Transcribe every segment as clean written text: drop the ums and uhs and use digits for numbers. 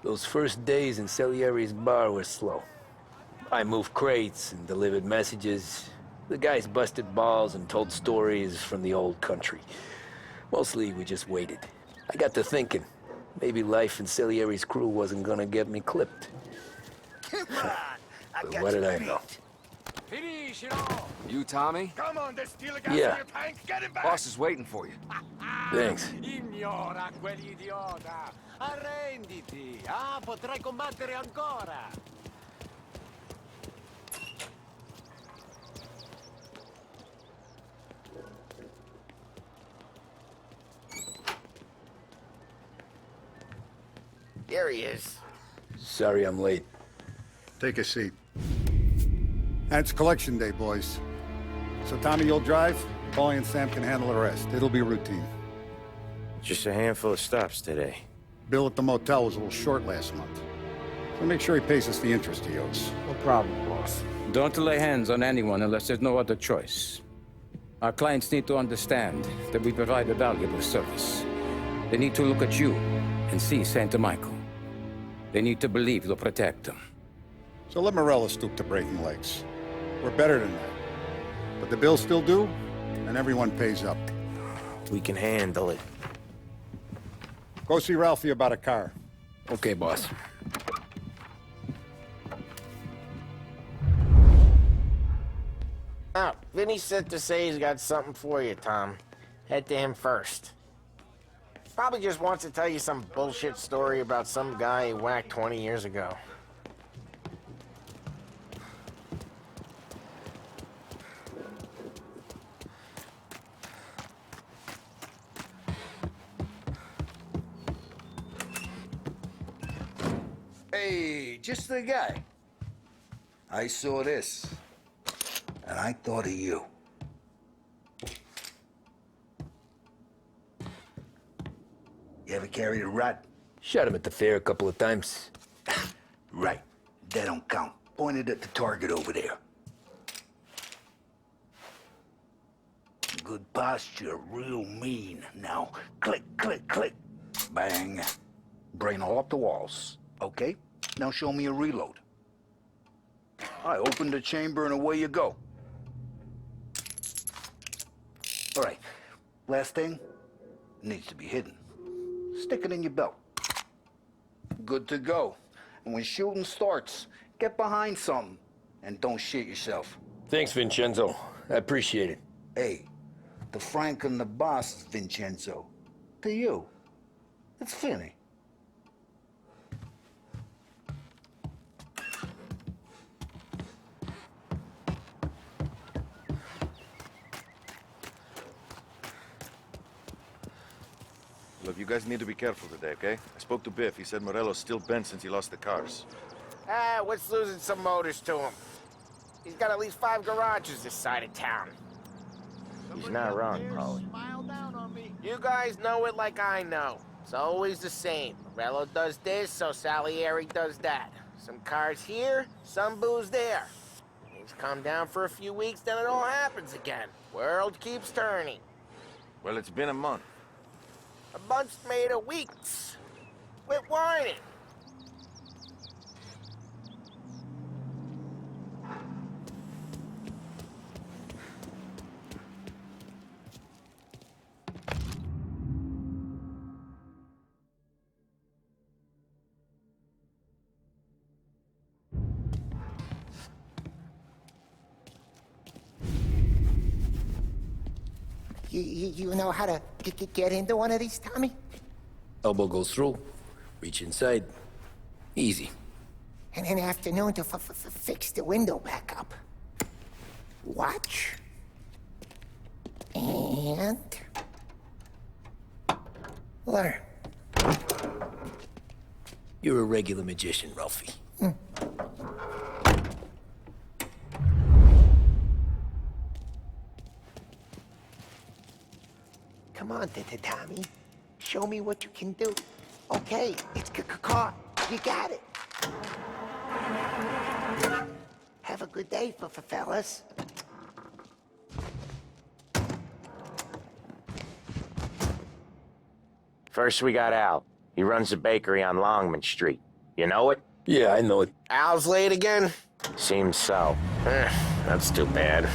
Those first days in Salieri's bar were slow. I moved crates and delivered messages. The guys busted balls and told stories from the old country. Mostly, we just waited. I got to thinking, maybe life in Salieri's crew wasn't gonna get me clipped. Come on! But what did I know? You, Tommy? Come on, there's still a gas Yeah. in your tank. Get him back! Boss is waiting for you. Thanks. Ignora quell'idiota! Arrenditi! Ah, potrai combattere ancora! There he is. Sorry I'm late. Take a seat. And it's collection day, boys. So Tommy, you'll drive. Paulie and Sam can handle the rest. It'll be routine. Just a handful of stops today. Bill at the motel was a little short last month. So make sure he pays us the interest he owes. No problem, boss. Don't lay hands on anyone unless there's no other choice. Our clients need to understand that we provide a valuable service. They need to look at you and see Santa Michael. They need to believe you'll protect them. So let Morello stoop to breaking legs. We're better than that. But the bill's still due, and everyone pays up. We can handle it. Go see Ralphie about a car. Okay, boss. Oh, Vinny said to say he's got something for you, Tom. Head to him first. Probably just wants to tell you some bullshit story about some guy he whacked 20 years ago. Hey, just the guy. I saw this, and I thought of you. You ever carried a rat? Shot him at the fair a couple of times. Right. That don't count. Pointed at the target over there. Good posture, real mean. Now, click, click, click. Bang. Brain all up the walls. Okay? Now show me a reload. I opened the chamber and away you go. All right. Last thing. Needs to be hidden. Stick it in your belt. Good to go. And when shooting starts, get behind something and don't shit yourself. Thanks, Vincenzo. I appreciate it. Hey, the Frank and the boss, Vincenzo. To you, it's Finny. Look, you guys need to be careful today, okay? I spoke to Biff. He said Morello's still bent since he lost the cars. Ah, what's losing some motors to him? He's got at least 5 garages this side of town. He's not wrong, probably. You guys know it like I know. It's always the same. Morello does this, so Salieri does that. Some cars here, some booze there. Things calm down for a few weeks, then it all happens again. World keeps turning. Well, it's been a month. A month's made of weeks. Quit whining. You know how to get into one of these, Tommy? Elbow goes through. Reach inside. Easy. And an afternoon to fix the window back up. Watch. And... learn. You're a regular magician, Ralphie. Come on, Tommy. Show me what you can do. Okay, it's caught. You got it. Have a good day, fellas. First we got Al. He runs a bakery on Longman Street. You know it? Yeah, I know it. Al's late again? Seems so. That's too bad.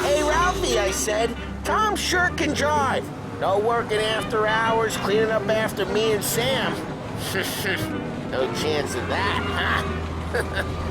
Hey, Ralphie, I said. Tom sure can drive. No working after hours, cleaning up after me and Sam. No chance of that, huh?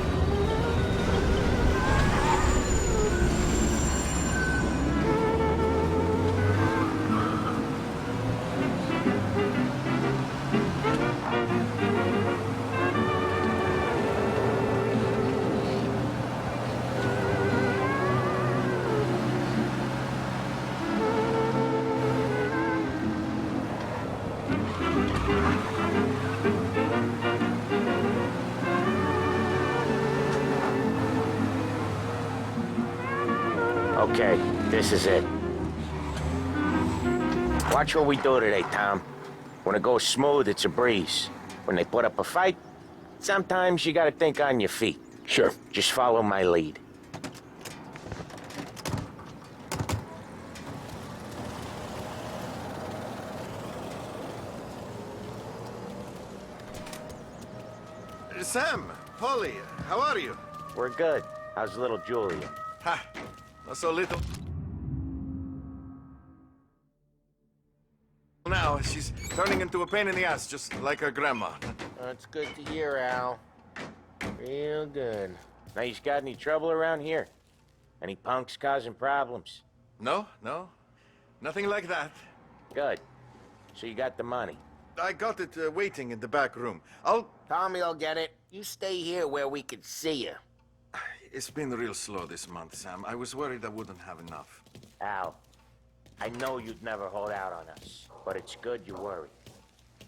Okay, this is it. Watch what we do today, Tom. When it goes smooth, it's a breeze. When they put up a fight, sometimes you gotta think on your feet. Sure. Just follow my lead. Sam, Polly, how are you? We're good. How's little Julia? Ha, not so little. Now, she's turning into a pain in the ass, just like her grandma. That's good to hear, Al. Real good. Now, you got any trouble around here? Any punks causing problems? No, nothing like that. Good. So you got the money. I got it waiting in the back room. Tommy will get it. You stay here where we can see you. It's been real slow this month, Sam. I was worried I wouldn't have enough. Al, I know you'd never hold out on us, but it's good you worry.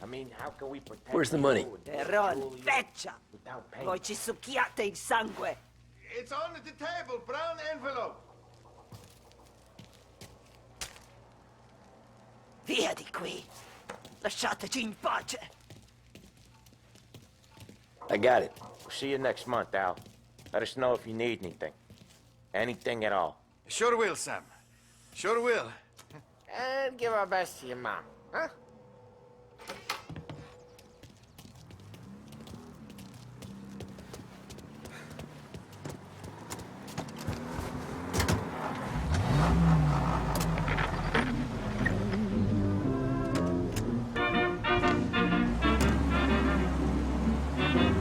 I mean, how can we protect Where's the money? Terron, feccia! Without pain. Voi ci succhiate il sangue! It's on the table, brown envelope. Via di qui! Lasciateci in pace! I got it. See you next month, Al. Let us know if you need anything. Anything at all. Sure will, Sam. Sure will. And give our best to your mom, huh?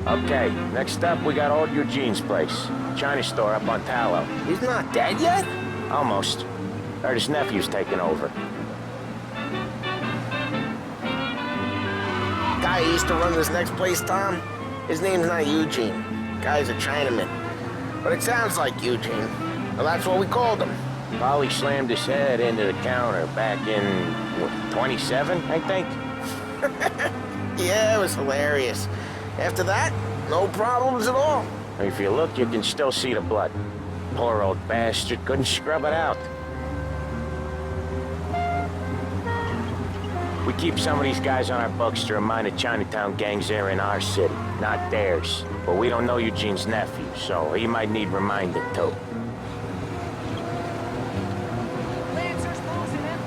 Okay, next up, we got old Eugene's place. China store up on Tallow. He's not dead yet? Almost. Heard his nephew's taking over. Guy who used to run this next place, Tom? His name's not Eugene. Guy's a Chinaman. But it sounds like Eugene. Well, that's what we called him. Polly slammed his head into the counter back in, what, 27, I think? Yeah, it was hilarious. After that, no problems at all. If you look, you can still see the blood. Poor old bastard couldn't scrub it out. We keep some of these guys on our books to remind the Chinatown gangs they're in our city, not theirs. But we don't know Eugene's nephew, so he might need reminding too. Lancers closing in!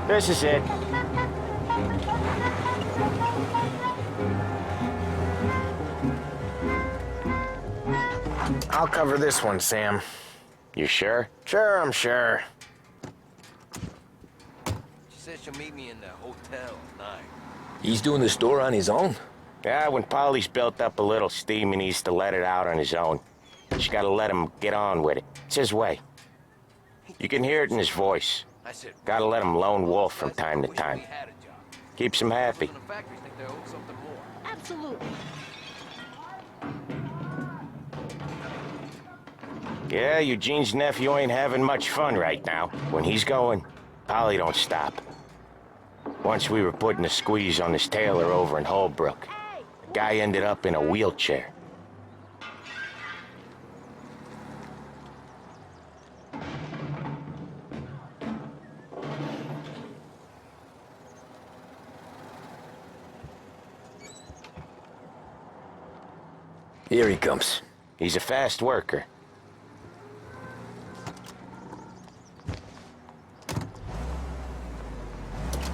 This is it. I'll cover this one, Sam. You sure? Sure, I'm sure. She said she'll meet me in the hotel tonight. He's doing the store on his own? Yeah, when Polly's built up a little steam, he needs to let it out on his own. Just gotta let him get on with it. It's his way. You can hear it in his voice. Gotta let him lone wolf from time to time. Keeps him happy. Absolutely. Yeah, Eugene's nephew ain't having much fun right now. When he's going, Polly don't stop. Once we were putting a squeeze on this tailor over in Holbrook. The guy ended up in a wheelchair. Here he comes. He's a fast worker.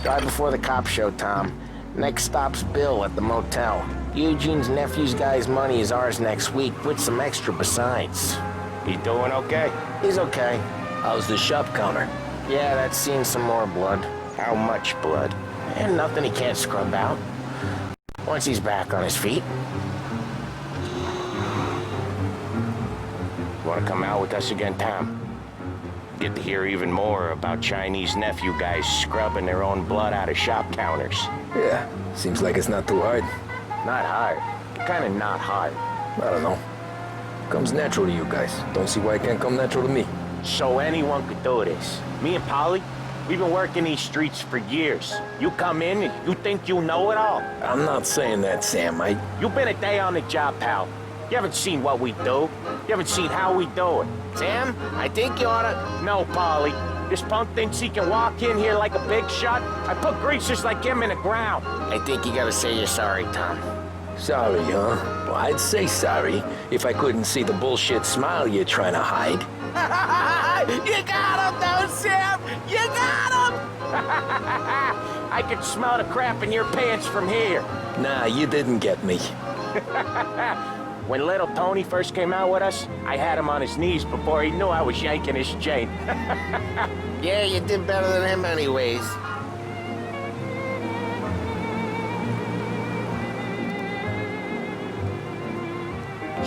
Drive before the cops show, Tom. Next stop's Bill at the motel. Eugene's nephew's guy's money is ours next week, with some extra besides. He doing okay? He's okay. How's the shop counter? Yeah, that's seen some more blood. How much blood? And nothing he can't scrub out. Once he's back on his feet. Want to come out with us again, Tom? Get to hear even more about Chinese nephew guys scrubbing their own blood out of shop counters. Yeah, seems like it's not too hard. Not hard. Kinda not hard. I don't know. Comes natural to you guys. Don't see why it can't come natural to me. So anyone could do this. Me and Polly, we've been working these streets for years. You come in and you think you know it all. I'm not saying that, Sam. You've been a day on the job, pal. You haven't seen what we do. You haven't seen how we do it. Sam, I think you oughta... No, Polly. This punk thinks he can walk in here like a big shot. I put greasers like him in the ground. I think you gotta say you're sorry, Tom. Sorry, huh? Well, I'd say sorry if I couldn't see the bullshit smile you're trying to hide. You got him, though, Sam! You got him! I can smell the crap in your pants from here. Nah, you didn't get me. When little Tony first came out with us, I had him on his knees before he knew I was yanking his chain. Yeah, you did better than him anyways.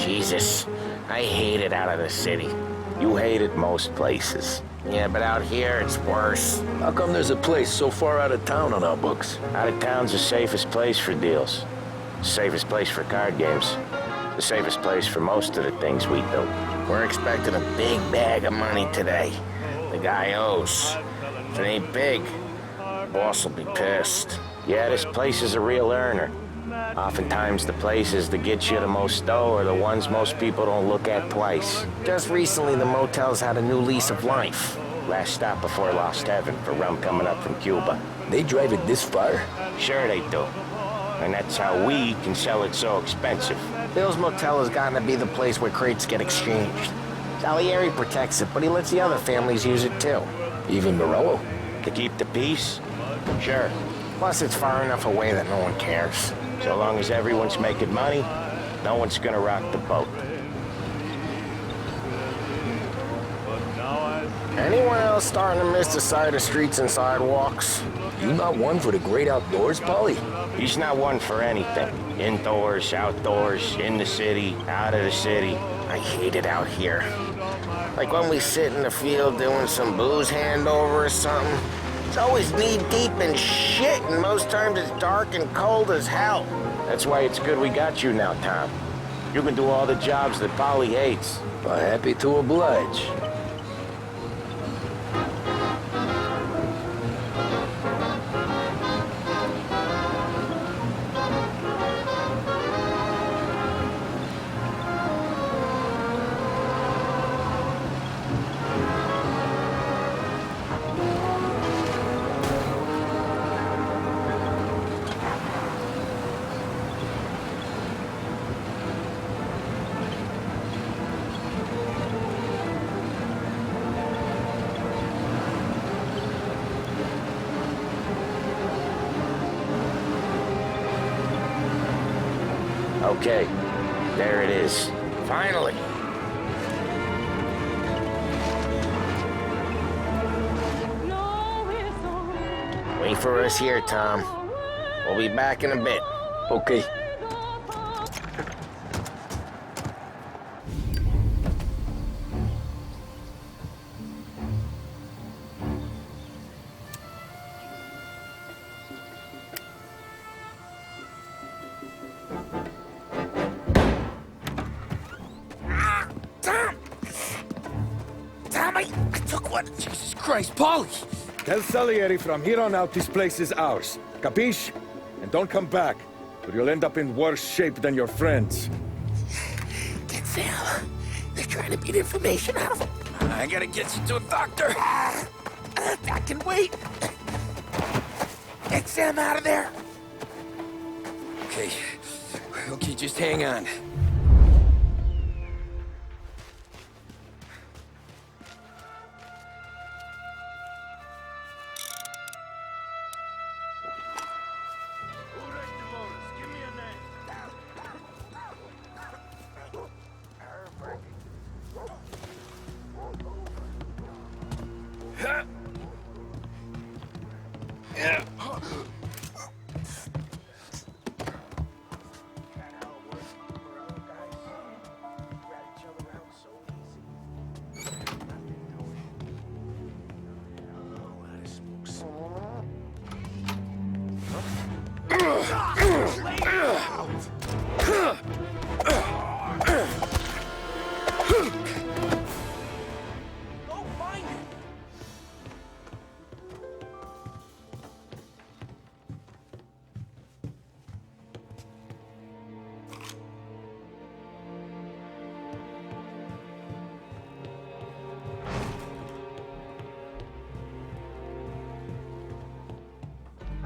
Jesus, I hate it out of the city. You hate it most places. Yeah, but out here, it's worse. How come there's a place so far out of town on our books? Out of town's the safest place for deals. The safest place for card games. The safest place for most of the things we do. We're expecting a big bag of money today. The guy owes. If it ain't big, boss will be pissed. Yeah, this place is a real earner. Oftentimes the places that get you the most dough are the ones most people don't look at twice. Just recently, the motel's had a new lease of life. Last stop before Lost Heaven for rum coming up from Cuba. They drive it this far? Sure they do. And that's how we can sell it so expensive. Bill's Motel has gotten to be the place where crates get exchanged. Salieri protects it, but he lets the other families use it too. Even Morello? To keep the peace? Sure. Plus, it's far enough away that no one cares. So long as everyone's making money, no one's gonna rock the boat. Anyone else starting to miss the sight of streets and sidewalks? You not one for the great outdoors, Polly? He's not one for anything. Indoors, outdoors, in the city, out of the city. I hate it out here. Like when we sit in the field doing some booze handover or something. It's always knee-deep in shit, and most times it's dark and cold as hell. That's why it's good we got you now, Tom. You can do all the jobs that Polly hates. Well, happy to oblige. Okay, there it is. Finally. Wait for us here, Tom. We'll be back in a bit. Okay. What? Jesus Christ, Paulie! Tell Salieri from here on out this place is ours. Capiche? And don't come back, or you'll end up in worse shape than your friends. Get Sam. They're trying to beat information out of him. I gotta get you to a doctor. I can wait. Get Sam out of there. Okay. Okay, just hang on.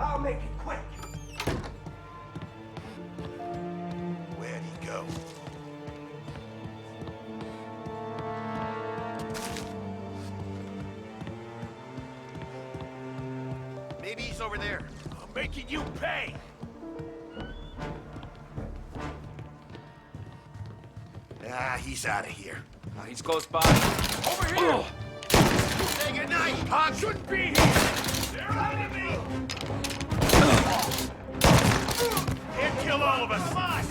I'll make it quick. Where'd he go? Maybe he's over there. I'm making you pay! Ah, he's out of here. He's close by. Over here! Say goodnight! Todd shouldn't be here! They're on me! Can't kill all of us! Come on!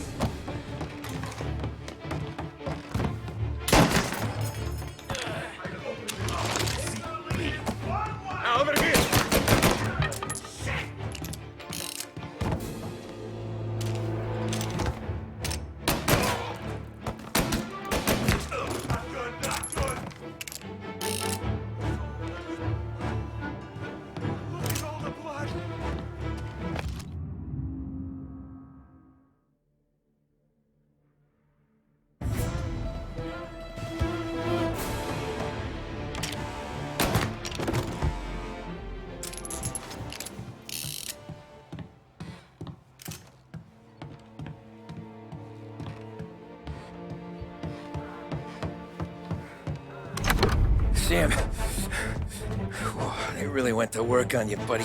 Over here! Sam. Whoa, they really went to work on you, buddy.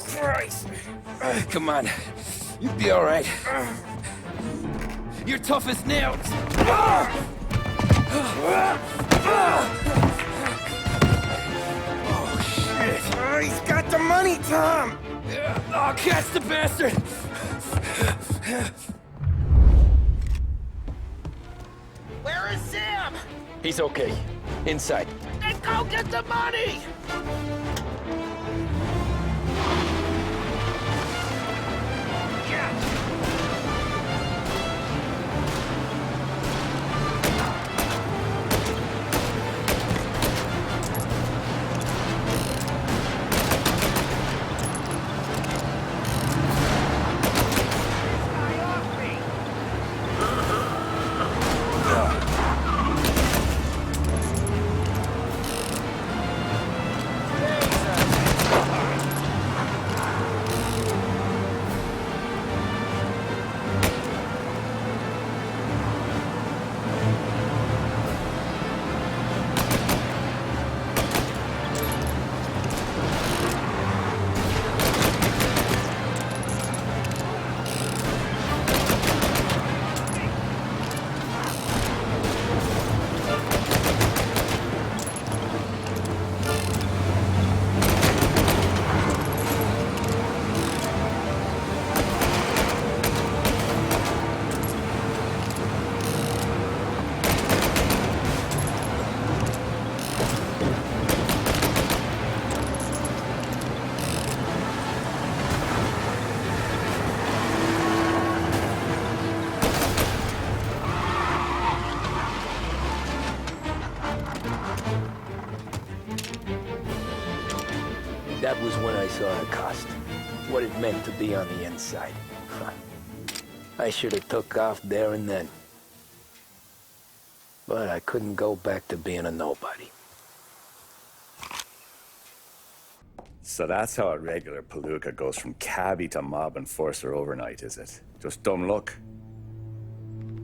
Christ. Come on. You'll be all right. You're tough as nails. Oh, shit. Oh, he's got the money, Tom! Oh, catch the bastard! Where is Sam? He's okay. Inside. Then go get the money! That was when I saw the cost. What it meant to be on the inside. Huh. I should have took off there and then. But I couldn't go back to being a nobody. So that's how a regular palooka goes from cabbie to mob enforcer overnight, is it? Just dumb luck?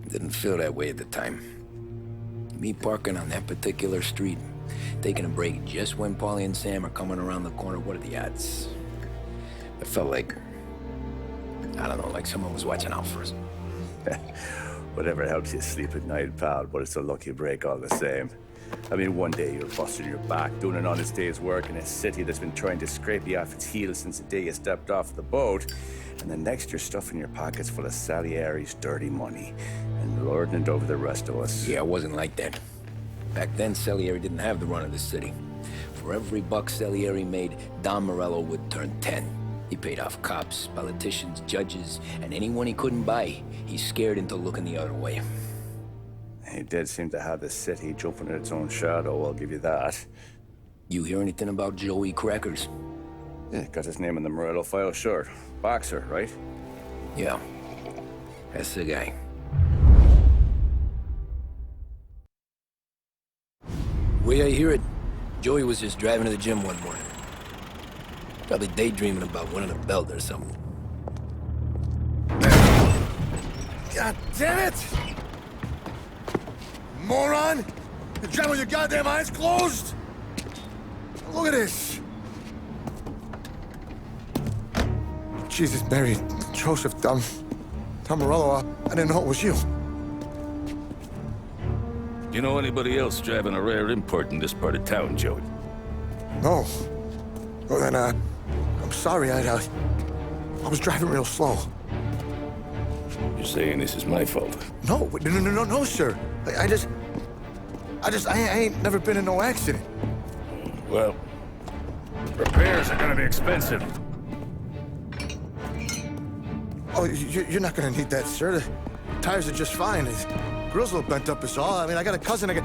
Didn't feel that way at the time. Me parking on that particular street, taking a break just when Paulie and Sam are coming around the corner, what are the odds? It felt like, I don't know, like someone was watching out for us. Whatever helps you sleep at night, pal, but it's a lucky break all the same. I mean, one day you're busting your back, doing an honest day's work in a city that's been trying to scrape you off its heels since the day you stepped off the boat, and the next you're stuffing your pockets full of Salieri's dirty money and lording it over the rest of us. Yeah, it wasn't like that. Back then, Salieri didn't have the run of the city. For every buck Salieri made, Don Morello would turn 10. He paid off cops, politicians, judges, and anyone he couldn't buy, he scared into looking the other way. He did seem to have the city jumping at its own shadow, I'll give you that. You hear anything about Joey Crackers? Yeah, got his name in the Morello file, sure. Boxer, right? Yeah, that's the guy. Way I hear it, Joey was just driving to the gym one morning. Probably daydreaming about winning a belt or something. God damn it! Moron! You're driving with your goddamn eyes closed? Look at this! Jesus, Mary, Joseph, Tom Morello, I didn't know it was you. You know anybody else driving a rare import in this part of town, Joey? No. Well, then, I'm sorry, I was driving real slow. You're saying this is my fault? No, no, sir. I ain't never been in no accident. Well, repairs are gonna be expensive. Oh, you're not gonna need that, sir. The tires are just fine. The grill's a little bent up is all. I mean, I got a cousin I can...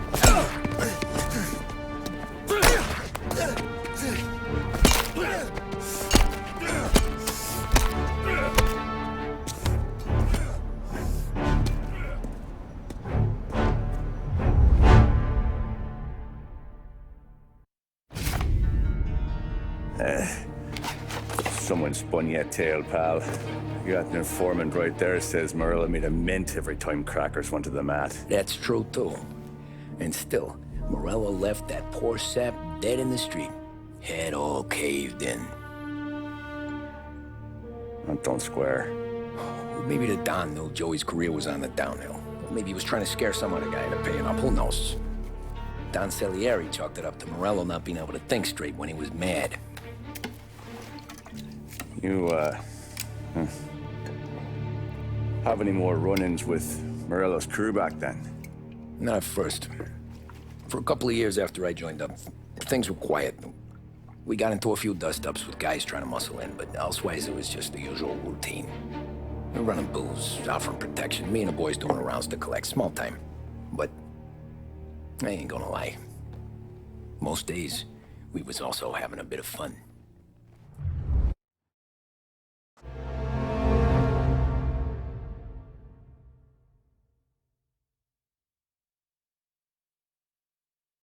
Someone spun you a tale, pal. You got an informant right there says Morello made a mint every time Crackers went to the mat. That's true, too. And still, Morello left that poor sap dead in the street. Head all caved in. That don't square. Maybe the Don knew Joey's career was on the downhill. Or maybe he was trying to scare some other guy into paying up. Who knows? Don Salieri chalked it up to Morello not being able to think straight when he was mad. You, have any more run-ins with Morello's crew back then? Not at first. For a couple of years after I joined up, things were quiet. We got into a few dust-ups with guys trying to muscle in, but elsewise it was just the usual routine. We're running booze, offering protection, me and the boys doing rounds to collect, small time. But I ain't gonna lie. Most days, we was also having a bit of fun.